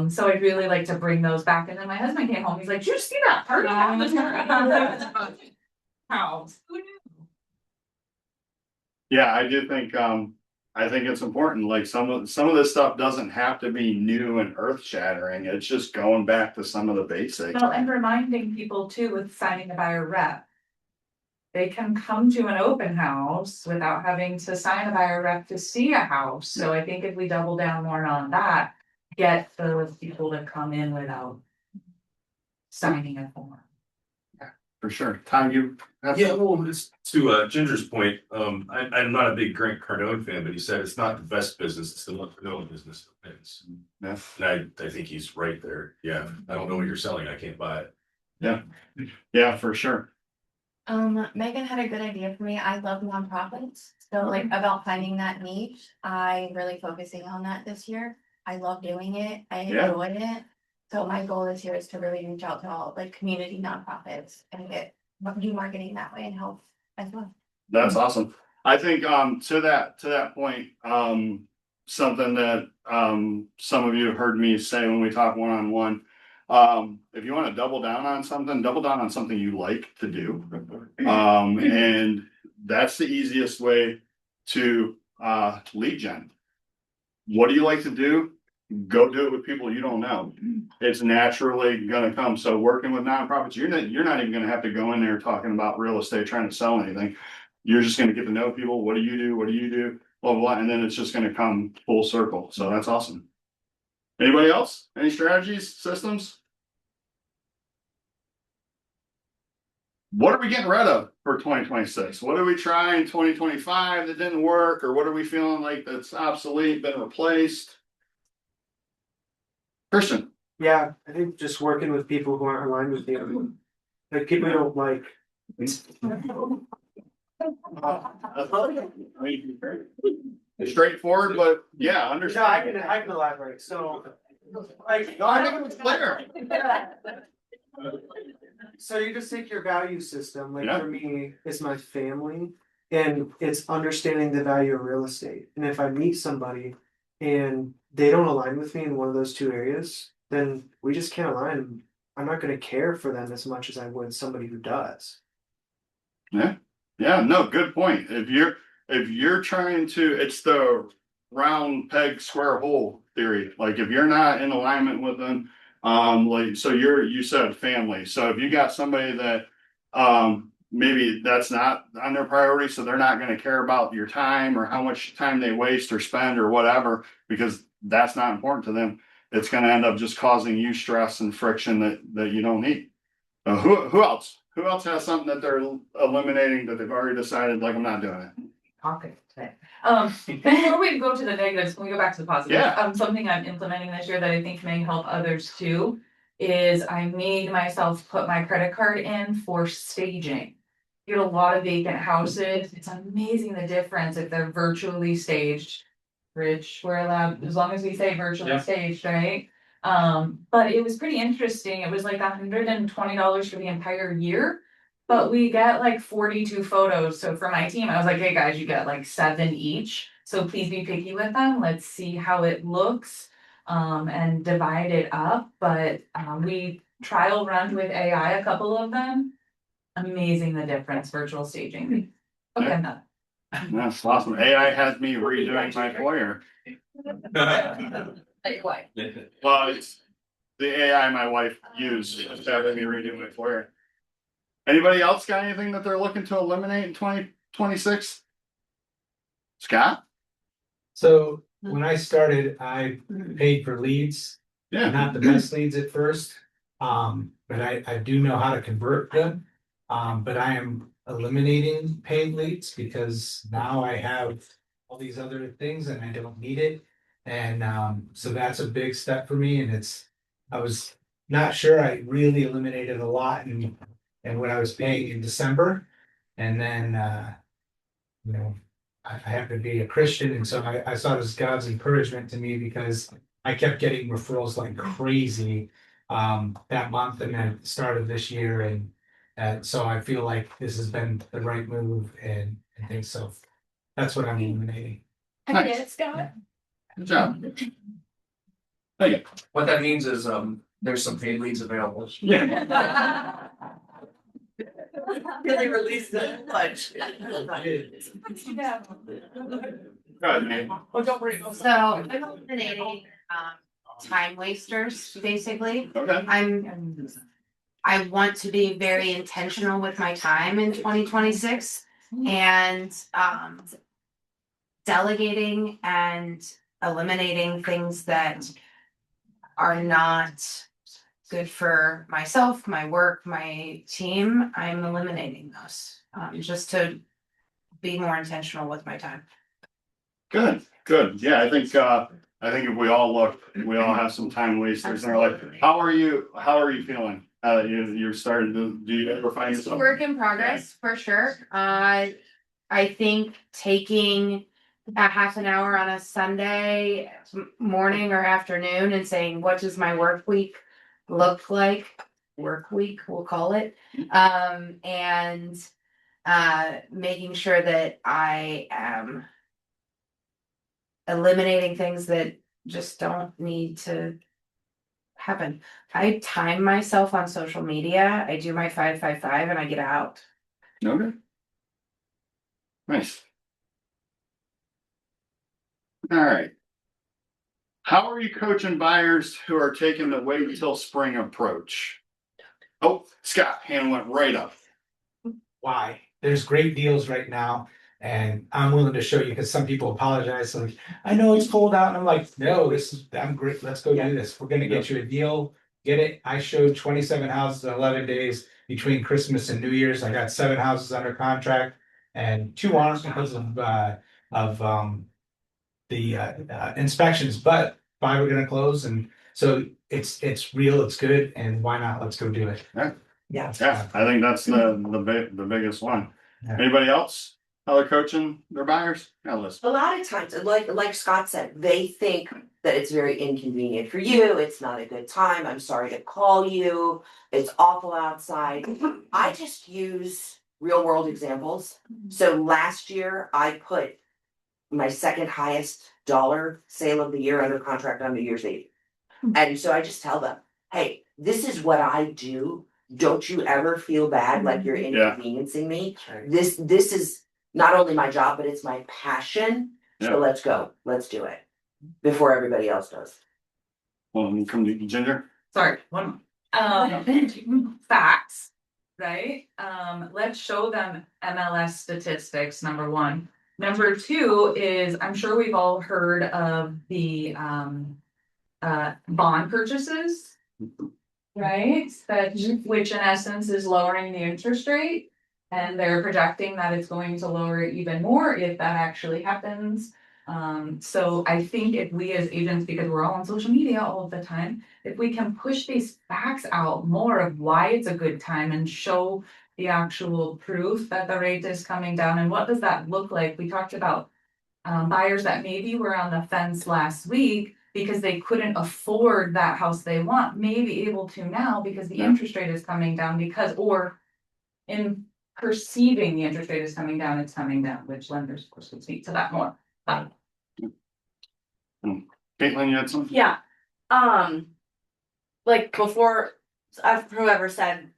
So I'd really like to bring those back. And then my husband came home, he's like, did you see that party? House. Who knew?
Yeah, I do think I think it's important, like some of this stuff doesn't have to be new and earth shattering, it's just going back to some of the basics.
Well, and reminding people too with signing a buyer rep. They can come to an open house without having to sign a buyer rep to see a house, so I think if we double down more on that, get those people to come in without. Signing a form.
For sure, Tom, you have
Yeah,
some-
well, just to Ginger's point, I'm not a big Grant Cardone fan, but he said it's not the best business, it's the most known business. It's-
Yeah.
And I think he's right there. Yeah, I don't know what you're selling, I can't buy it.
Yeah, for sure.
Megan had a good idea for me. I love nonprofits. So like about finding that niche, I really focusing on that this year. I love doing it. I
Yeah.
enjoy it. So my goal this year is to really reach out to all like community nonprofits and do marketing that way and help as well.
That's awesome. I think to that point, something that some of you have heard me say when we talk one-on-one. If you want to double down on something you like to do. And that's the easiest way to lead gen. What do you like to do? Go do it with people you don't know. It's naturally gonna come. So working with nonprofits, you're not even gonna have to go in there talking about real estate, trying to sell anything. You're just gonna get to know people. What do you do? What do you do? Blah, blah, blah. And then it's just gonna come full circle. So that's awesome. Anybody else? Any strategies, systems? What are we getting rid of for 2026? What did we try in 2025 that didn't work? Or what are we feeling like that's obsolete, been replaced? Christian.
Yeah, I think just working with people who aren't aligned with you. Like people who don't like.
Straightforward, but yeah,
No,
understand.
I can elaborate, so. Like.
No, I think it was clear.
So you just take your value system, like
Yeah.
for me, it's my family. And it's understanding the value of real estate, and if I meet somebody and they don't align with me in one of those two areas, then we just can't align. I'm not gonna care for them as much as I would somebody who does.
Yeah, no, good point. If you're trying to, it's the round peg square hole theory. Like if you're not in alignment with them, like so you said family. So if you got somebody that maybe that's not on their priority, so they're not going to care about your time or how much time they waste or spend or whatever, because that's not important to them. It's going to end up just causing you stress and friction that you don't need. Who else? Who else has something that they're eliminating that they've already decided, like, I'm not doing it?
Talking today. Before we go to the negatives, can we go back to the positives?
Yeah.
Something I'm implementing this year that I think may help others too, is I made myself put my credit card in for staging. You get a lot of vacant houses. It's amazing the difference if they're virtually staged. Rich, we're allowed, as long as we say virtually staged, right? But it was pretty interesting. It was like $120 for the entire year. But we get like 42 photos. So for my team, I was like, hey guys, you get like 7 each. So please be picky with them. Let's see how it looks. And divide it up. But we trial run with AI, a couple of them. Amazing the difference, virtual staging. Okay, I'm done.
That's awesome. AI has me redoing my foyer.
Like what?
Well, it's the AI my wife used is having me redo my foyer. Anybody else got anything that they're looking to eliminate in 2026? Scott?
So when I started, I paid for leads.
Yeah.
Not the best leads at first. But I do know how to convert them. But I am eliminating paid leads because now I have all these other things and I don't need it. And so that's a big step for me. And I was not sure I really eliminated a lot and what I was paying in December. And then I happen to be a Christian, and so I saw it as God's encouragement to me because I kept getting referrals like crazy that month and then at the start of this year, and so I feel like this has been the right move and things. So that's what I'm eliminating.
I get it, Scott.
Good job. Thank you.
What that means is, there's some paid leads available.
Yeah.
Really released the lunch.
Good, man.
Oh, don't worry.
So I'm eliminating time wasters, basically.
Okay.
I want to be very intentional with my time in 2026 and delegating and eliminating things that are not good for myself, my work, my team. I'm eliminating those just to be more intentional with my time.
Good, good. Yeah, I think if we all look, we all have some time wasters in our life. How are you feeling? You're starting to, do you ever find
It's a
yourself?
work in progress for sure. I think taking a half an hour on a Sunday morning or afternoon and saying, what does my work week look like? Work week, we'll call it. And making sure that I am eliminating things that just don't need to happen. I time myself on social media. I do my 5-5-5 and I get out.
Okay. Nice. All right. How are you coaching buyers who are taking the wait until spring approach? Oh, Scott, hand went right up.
Why? There's great deals right now. And I'm willing to show you because some people apologize. Like, I know it's cold out. And I'm like, no, I'm great. Let's go do this. We're going to get you a deal. Get it. I showed 27 houses in 11 days between Christmas and New Year's. I got 7 houses under contract and 2 aren't because of the inspections, but 5 are going to close. And so it's real. It's good. And why not? Let's go do it.
Yeah, I think that's the biggest one. Anybody else? How they're coaching their buyers? Yeah, listen.
A lot of times, like Scott said, they think that it's very inconvenient for you, it's not a good time, I'm sorry to call you, it's awful outside. I just use real world examples. So last year, I put my second highest dollar sale of the year under contract on New Year's Eve. And so I just tell them, hey, this is what I do. Don't you ever feel bad like you're inconveniencing me? This is not only my job, but it's my passion. So let's go. Let's do it before everybody else does.
Well, come to Ginger.
Sorry, one facts, right? Let's show them MLS statistics, number one. Number two is, I'm sure we've all heard of the bond purchases, right? Which in essence is lowering the interest rate. And they're projecting that it's going to lower it even more if that actually happens. So I think if we as agents, because we're all on social media all of the time, if we can push these facts out more of why it's a good time and show the actual proof that the rate is coming down and what does that look like? We talked about buyers that maybe were on the fence last week because they couldn't afford that house they want, may be able to now because the interest rate is coming down or in perceiving the interest rate is coming down, it's coming down, which lenders of course would speak to that more.
Caitlin, you had something?
Yeah, like before, whoever said,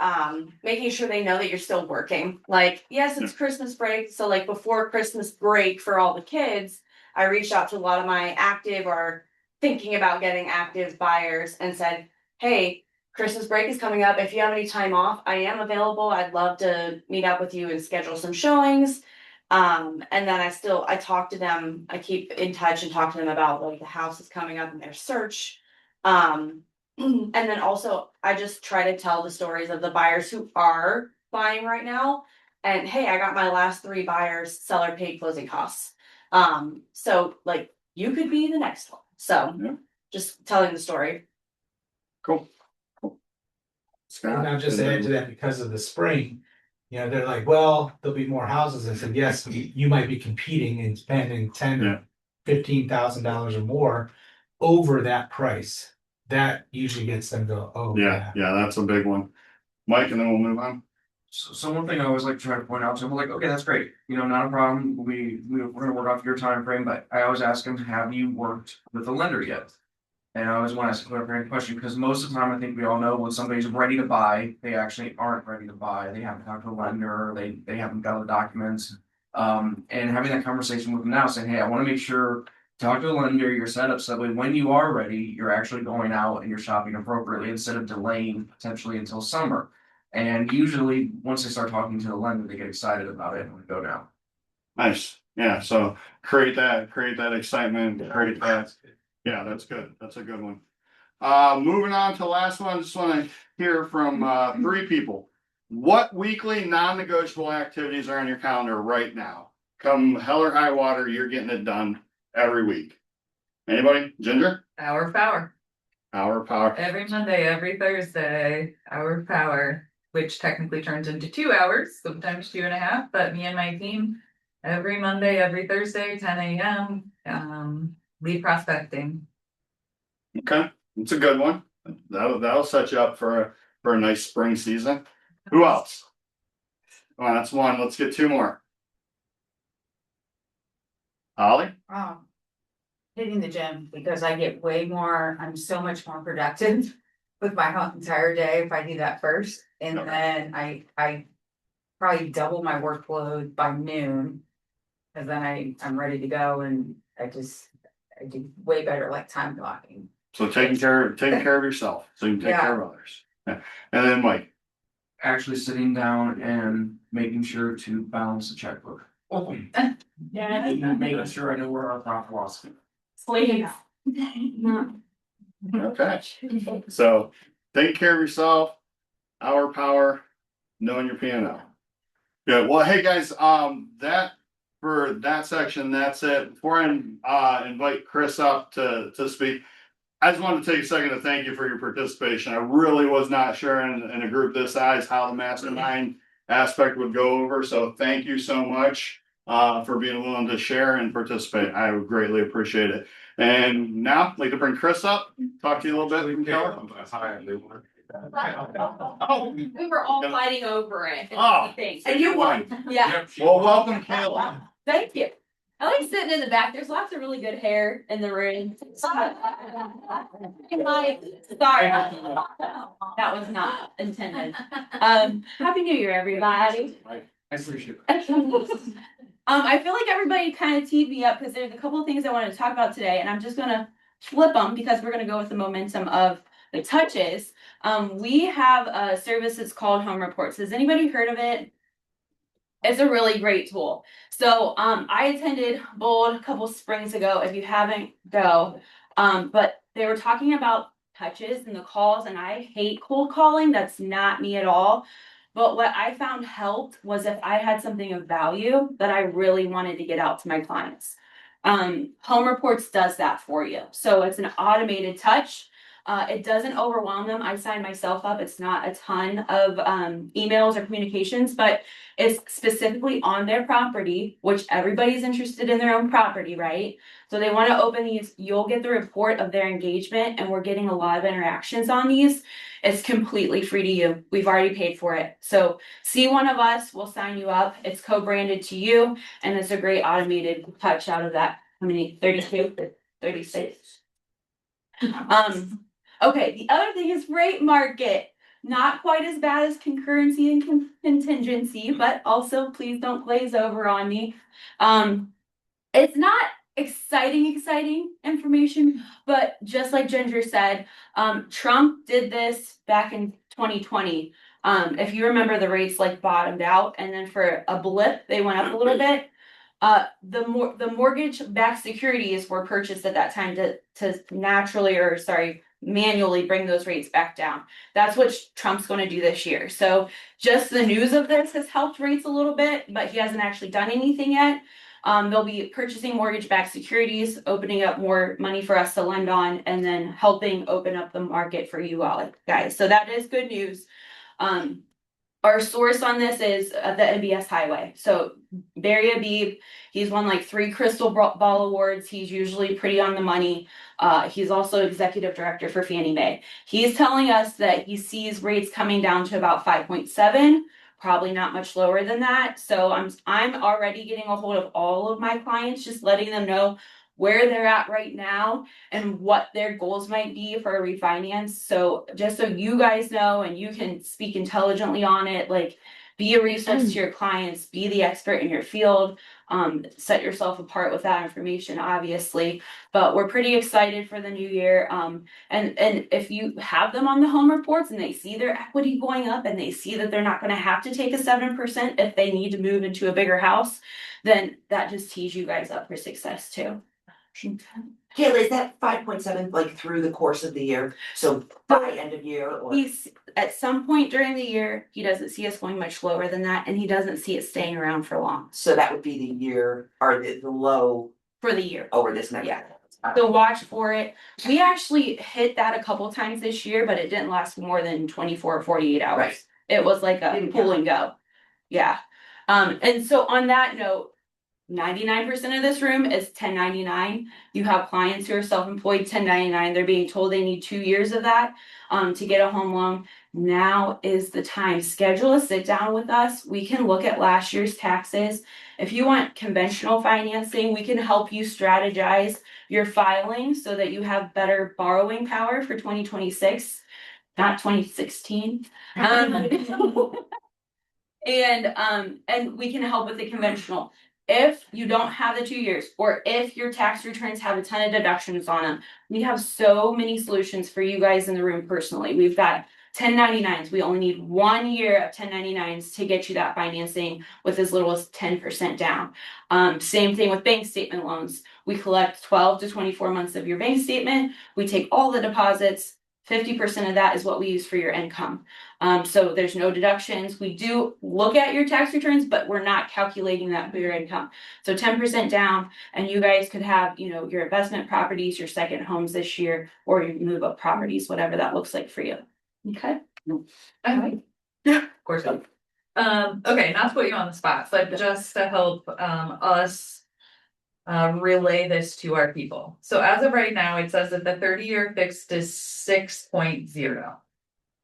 making sure they know that you're still working. Like, yes, it's Christmas break, so like before Christmas break for all the kids, I reached out to a lot of my active or thinking about getting active buyers and said, hey, Christmas break is coming up. If you have any time off, I am available. I'd love to meet up with you and schedule some showings. And then I talk to them, I keep in touch and talk to them about like the house is coming up in their search. And then also I just try to tell the stories of the buyers who are buying right now. And hey, I got my last 3 buyers, seller paid closing costs. So like you could be the next one. So just telling the story.
Cool.
And I'll just add to that because of the spring, they're like, well, there'll be more houses. I said, yes, you might be competing and spending $10,000-$15,000 or more over that price. That usually gets them to,
yeah, that's a big one. Mike, and then we'll move on.
So one thing I always like to try to point out to them, like, okay, that's great, not a problem. We're gonna work off your time frame, but I always ask them, have you worked with a lender yet? And I always want to ask a clarifying question because most of the time I think we all know when somebody's ready to buy, they actually aren't ready to buy. They haven't talked to a lender, they haven't got the documents. And having that conversation with them now, saying, hey, I wanna make sure, talk to the lender, you're set up so that way when you are ready, you're actually going out and you're shopping appropriately instead of delaying potentially until summer. And usually, once they start talking to the lender, they get excited about it and we go down.
Nice, yeah, so create that excitement, create that, yeah, that's good, that's a good one. Moving on to the last one, just wanna hear from, 3 people. What weekly non-negotiable activities are on your calendar right now? Come hell or high water, you're getting it done every week. Anybody? Ginger?
Hour of Power.
Hour of Power.
Every Monday, every Thursday, Hour of Power, which technically turns into 2 hours, sometimes 2.5, but me and my team, every Monday, every Thursday, 10 AM, lead prospecting.
Okay, it's a good one. That'll set you up for a nice spring season. Who else? Well, that's one. Let's get 2 more. Holly?
Hitting the gym because I get I'm so much more productive with my whole entire day if I do that first. And then I probably double my workload by noon. Cause then I'm ready to go and I do way better like time blocking.
So taking care of yourself, so you can take care of others. Yeah. And then Mike.
Actually sitting down and making sure to balance the checkbook.
Yeah.
And making sure I know where our profit loss.
Please.
Okay. So taking care of yourself, Hour of Power, knowing your P&L. Good. Well, hey guys, that for that section, that's it. Before I invite Chris up to speak, I just wanted to take a second to thank you for your participation. I really was not sure in a group this size how the mastermind aspect would go over. So thank you so much for being willing to share and participate. I would greatly appreciate it. And now I'd like to bring Chris up, talk to you a little bit.
Hi, everyone.
We were all fighting over it.
Oh,
And you won. Yeah.
Well, welcome, Kayla.
Thank you. I like sitting in the back. There's lots of really good hair in the room. Sorry. That was not intended. Happy New Year, everybody.
I appreciate it.
I feel like everybody kind of teed me up because there's a couple of things I wanted to talk about today, and I'm just gonna flip them because we're gonna go with the momentum of the touches. We have a service that's called Home Reports. Has anybody heard of it? It's a really great tool. So I attended Bold a couple springs ago. If you haven't, go. But they were talking about touches and the calls, and I hate cold calling. That's not me at all. But what I found helped was if I had something of value that I really wanted to get out to my clients. Home Reports does that for you. So it's an automated touch. It doesn't overwhelm them. I signed myself up. It's not a ton of emails or communications, but it's specifically on their property, which everybody's interested in their own property, right? So they want to open these. You'll get the report of their engagement, and we're getting a lot of interactions on these. It's completely free to you. We've already paid for it. So see one of us, we'll sign you up. It's co-branded to you, and it's a great automated touch out of that. How many? 32? 36. Okay, the other thing is rate market. Not quite as bad as concurrency and contingency, but also please don't glaze over on me. It's not exciting information, but just like Ginger said, Trump did this back in 2020. If you remember, the rates like bottomed out, and then for a blip, they went up a little bit. The mortgage-backed securities were purchased at that time to manually bring those rates back down. That's what Trump's going to do this year. So just the news of this has helped rates a little bit, but he hasn't actually done anything yet. They'll be purchasing mortgage-backed securities, opening up more money for us to lend on, and then helping open up the market for you all guys. So that is good news. Our source on this is the MBS Highway. So Barry Abib, he's won like 3 Crystal Ball Awards. He's usually pretty on the money. He's also executive director for Fannie Mae. He's telling us that he sees rates coming down to about 5.7, probably not much lower than that. So I'm already getting a hold of all of my clients, just letting them know where they're at right now and what their goals might be for a refinance. So just so you guys know and you can speak intelligently on it, like
be a resource to your clients, be the expert in your field, set yourself apart with that information, obviously. But we're pretty excited for the new year. And if you have them on the home reports and they see their equity going up and they see that they're not gonna have to take a 7% if they need to move into a bigger house, then that just tees you guys up for success too.
Kayla, is that 5.7 like through the course of the year? So by end of year or?
He's at some point during the year, he doesn't see us going much lower than that, and he doesn't see it staying around for long.
So that would be the year or the low
For the year.
over this next.
Yeah. So watch for it. We actually hit that a couple times this year, but it didn't last more than 24 or 48 hours.
Right.
It was like a pull and go. Yeah. And so on that note, 99% of this room is 1099. You have clients who are self-employed 1099. They're being told they need 2 years of that to get a home loan. Now is the time. Schedule a sit down with us. We can look at last year's taxes. If you want conventional financing, we can help you strategize your filing so that you have better borrowing power for 2026, not 2016. And we can help with the conventional. If you don't have the 2 years, or if your tax returns have a ton of deductions on them, we have so many solutions for you guys in the room personally. We've got 1099s. We only need 1 year of 1099s to get you that financing with as little as 10% down. Same thing with bank statement loans. We collect 12 to 24 months of your bank statement. We take all the deposits. 50% of that is what we use for your income. So there's no deductions. We do look at your tax returns, but we're not calculating that for your income. So 10% down, and you guys could have, your investment properties, your second homes this year, or your move up properties, whatever that looks like for you. Okay?
Okay. Of course. Okay, not to put you on the spot, but just to help us relay this to our people. So as of right now, it says that the 30-year fixed is 6.0.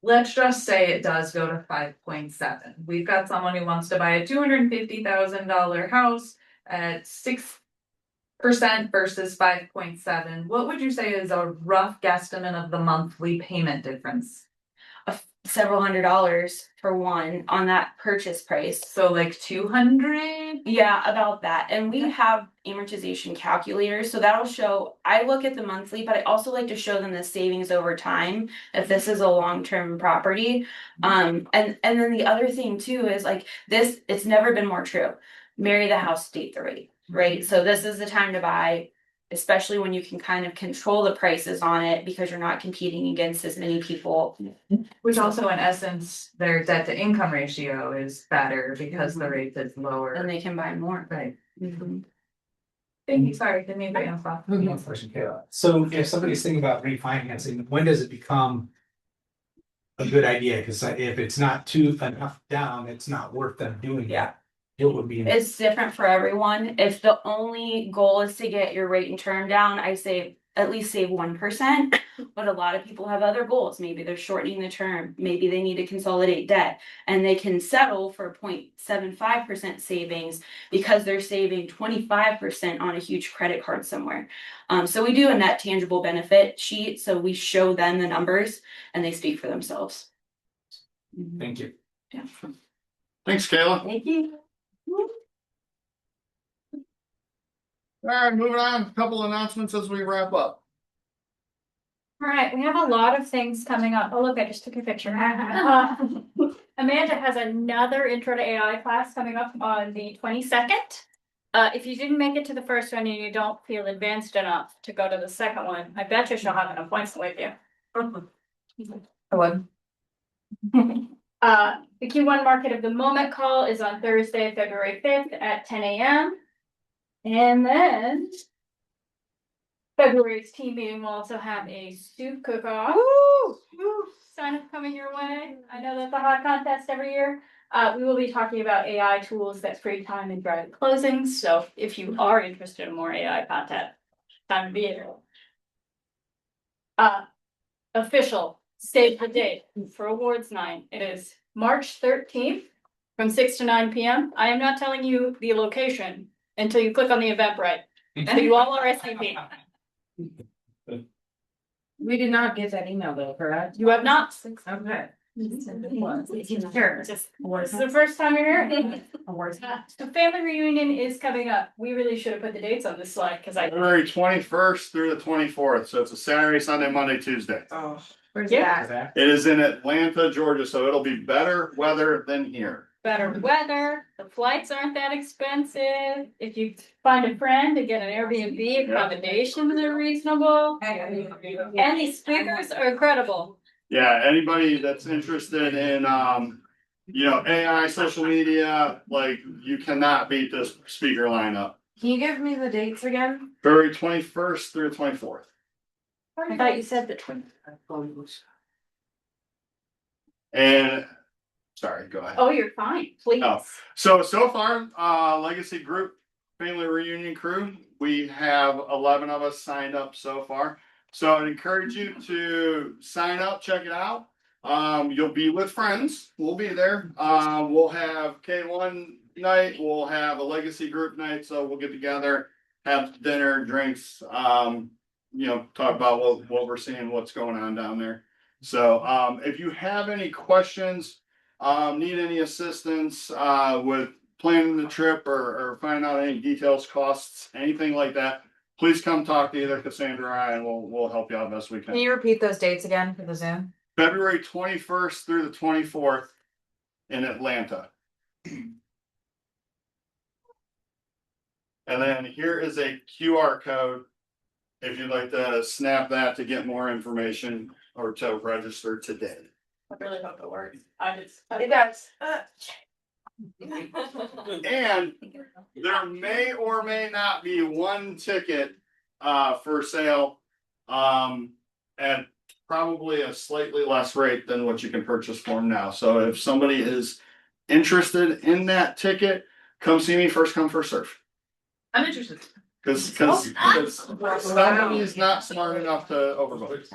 Let's just say it does go to 5.7. We've got someone who wants to buy a $250,000 house at 6% versus 5.7. What would you say is a rough guesstimate of the monthly payment difference?
Several $100s for one on that purchase price.
So like 200?
Yeah, about that. And we have amortization calculators, so that'll show. I look at the monthly, but I also like to show them the savings over time if this is a long-term property. And then the other thing too is like this, it's never been more true. Marry the house, date the rate, right? So this is the time to buy, especially when you can kind of control the prices on it because you're not competing against as many people.
Which also in essence, their debt to income ratio is better because the rate is lower.
And they can buy more.
Right.
Thank you, sorry, didn't mean to answer.
I have one question, Kayla. So if somebody's thinking about refinancing, when does it become a good idea? Cause if it's not too enough down, it's not worth them doing that. It would be.
It's different for everyone. If the only goal is to get your rate and term down, I say at least save 1%. But a lot of people have other goals. Maybe they're shortening the term. Maybe they need to consolidate debt, and they can settle for 0.75% savings because they're saving 25% on a huge credit card somewhere. So we do a net tangible benefit sheet. So we show them the numbers and they speak for themselves.
Thank you.
Yeah.
Thanks, Kayla.
Thank you.
All right, moving on. A couple announcements as we wrap up.
All right, we have a lot of things coming up. Oh, look, I just took a picture. Amanda has another intro to AI class coming up on the 22nd. If you didn't make it to the first one and you don't feel advanced enough to go to the second one, I bet you she'll have an appointment with you.
I would.
The Q1 Market of the Moment call is on Thursday, February 5th at 10 a.m. And then February's team meeting will also have a soup cook-off. Sign up coming your way. I know that's a hot contest every year. We will be talking about AI tools that free time and drive closings. So if you are interested in more AI content, time to be here. Official save the date for awards night. It is March 13th from 6 to 9 p.m. I am not telling you the location until you click on the Eventbrite. So you all are SVP.
We did not get that email though, correct?
You have not.
Okay.
Sure, just this is the first time you're here. The family reunion is coming up. We really should have put the dates on this slide, cause I.
February 21st through the 24th, so it's a Saturday, Sunday, Monday, Tuesday.
Oh.
Where's
Yeah.
that?
It is in Atlanta, Georgia, so it'll be better weather than here.
Better weather, the flights aren't that expensive. If you find a friend to get an Airbnb, accommodations are reasonable. And these speakers are incredible.
Yeah, anybody that's interested in, AI, social media, like, you cannot beat this speaker lineup.
Can you give me the dates again?
February 21st through the 24th.
I thought you said that.
And, sorry, go ahead.
Oh, you're fine, please.
Oh, so far, Legacy Group Family Reunion Crew, we have 11 of us signed up so far. So I'd encourage you to sign up, check it out. You'll be with friends. We'll be there. We'll have K1 night. We'll have a Legacy Group night. So we'll get together, have dinner, drinks, talk about what we're seeing, what's going on down there. So, if you have any questions, need any assistance, with planning the trip or finding out any details, costs, anything like that, please come talk to either Cassandra or I, and we'll help you out best we
Can
can.
you repeat those dates again for the Zoom?
February 21st through the 24th in Atlanta. And then here is a QR code. If you'd like to snap that to get more information or to register today.
I really hope it works.
It does.
And there may or may not be one ticket for sale at probably a slightly less rate than what you can purchase for them now. So if somebody is interested in that ticket, come see me, first come, first serve.
I'm interested.
Because somebody is not smart enough to overvote.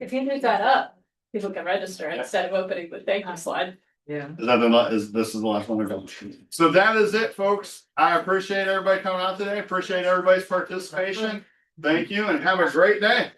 If you leave that up, people can register instead of opening the thank you slide.
Yeah.
This is the last one we're going. So that is it, folks. I appreciate everybody coming out today. Appreciate everybody's participation. Thank you and have a great day.